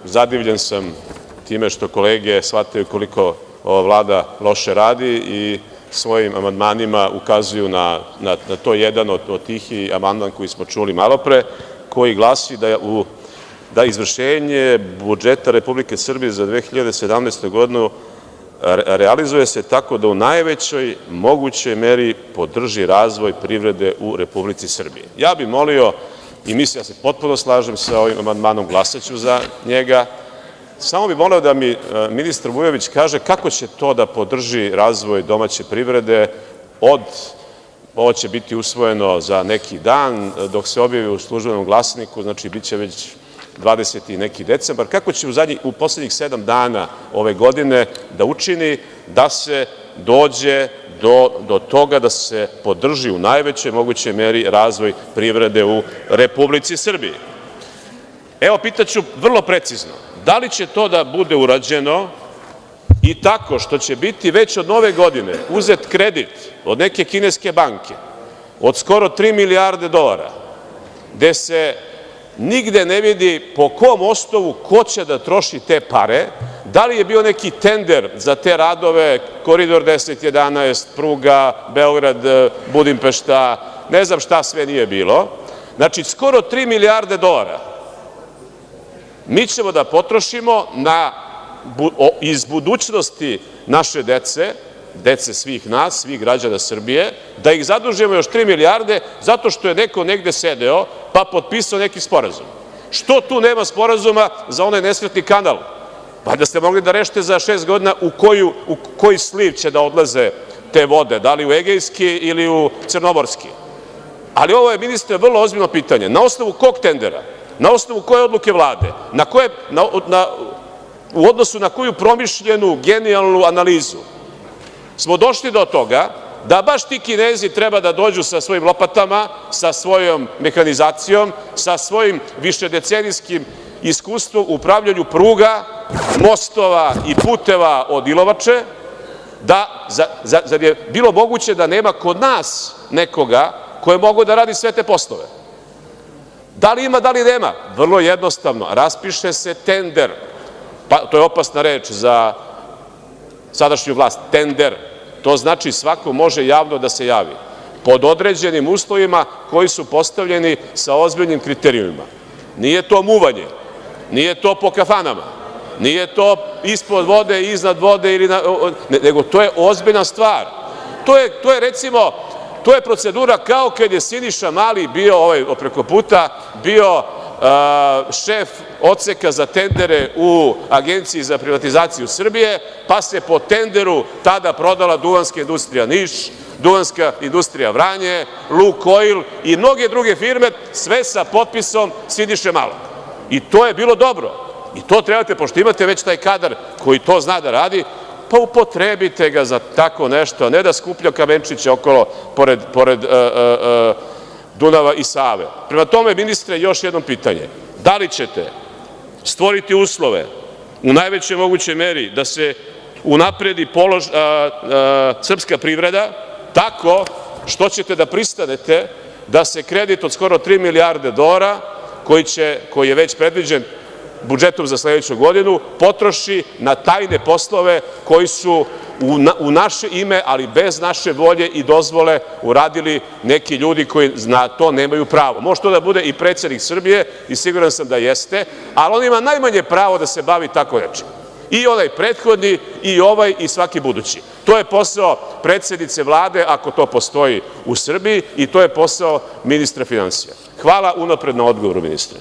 zadivljen sam time što kolege shvataju koliko ova Vlada loše radi i svojim amandmanima ukazuju na to. Jedan od tih je amandman koji smo čuli malopre, koji glasi da izvršenje budžeta Republike Srbije za 2017. godinu realizuje se tako da u najvećoj mogućoj meri podrži razvoj privrede u Republici Srbiji. Ja bih molio, i mislim, ja se potpuno slažem sa ovim amandmanom, glasaću za njega, samo bih molio da mi ministar Vujović kaže kako će to da podrži razvoj domaće privrede ovo će biti usvojeno za neki dan, dok se objavi u Službenom glasniku, znači biće već 20. i neki decembar, kako će u poslednjih 7 dana ove godine da učini da se dođe do toga da se podrži u najvećoj mogućoj meri razvoj privrede u Republici Srbiji. Evo, pitaću vrlo precizno, da li će to da bude urađeno i tako što će biti već od nove godine uzet kredit od neke kineske banke od skoro 3 milijarde dolara, gde se nigde ne vidi po kom osnovu ko će da troši te pare, da li je bio neki tender za te radove, Koridor 10, 11, pruga, Beograd, Budimpešta, ne znam šta sve nije bilo. Znači, skoro 3 milijarde dolara mi ćemo da potrošimo iz budućnosti naše dece svih nas, svih građana Srbije, da ih zadužimo još 3 milijarde zato što je neko negde sedeo pa potpisao neki sporazum. Što tu nema sporazuma za onaj nesretni kanal? Pa da ste mogli da rešite za 6 godina u koji sliv će da odlaze te vode, da li u Egejski ili u Crnomorski. Ali ovo je, ministre, vrlo ozbiljno pitanje. Na osnovu kog tendera, na osnovu koje odluke Vlade, u odnosu na koju promišljenu, genijalnu analizu smo došli do toga da baš ti Kinezi treba da dođu sa svojim lopatama, sa svojom mehanizacijom, sa svojim višedecenijskim iskustvom u upravljanju pruga, mostova i puteva od Ilovače, zar je bilo moguće da nema kod nas nekoga ko je mogao da radi sve te poslove? Da li ima, da li nema? Vrlo jednostavno, raspiše se tender, pa to je opasna reč za sadašnju vlast, tender, to znači svako može javno da se javi, pod određenim uslovima koji su postavljeni sa ozbiljnim kriterijumima. Nije to muvanje, nije to po kafanama, nije to ispod vode, iznad vode, nego to je ozbiljna stvar. To je recimo, to je procedura kao kad je Siniša Mali bio, preko puta, bio šef odseka za tendere u Agenciji za privatizaciju Srbije, pa se po tenderu tada prodala Duvanska industrija Niš, Duvanska industrija Vranje, Lukoil i mnoge druge firme, sve sa potpisom Siniše Malog. I to je bilo dobro. I to trebate, pošto imate već taj kadar koji to zna da radi, pa upotrebite ga za tako nešto, a ne da skuplja kamenčiće okolo pored Dunava i Save. Prema tome, ministre, još jedno pitanje. Da li ćete stvoriti uslove u najvećoj mogućoj meri da se unapredi srpska privreda tako što ćete da pristanete da se kredit od skoro 3 milijarde dolara, koji je već predviđen budžetom za sledeću godinu, potroši na tajne poslove koji su u naše ime, ali bez naše volje i dozvole uradili neki ljudi koji na to nemaju pravo. Može to da bude i predsednik Srbije i siguran sam da jeste, ali on ima najmanje pravo da se bavi tako nečim. I onaj prethodni, i ovaj, i svaki budući. To je posao predsednice Vlade, ako to postoji u Srbiji, i to je posao ministra finansija. Hvala unapred na odgovoru, ministre.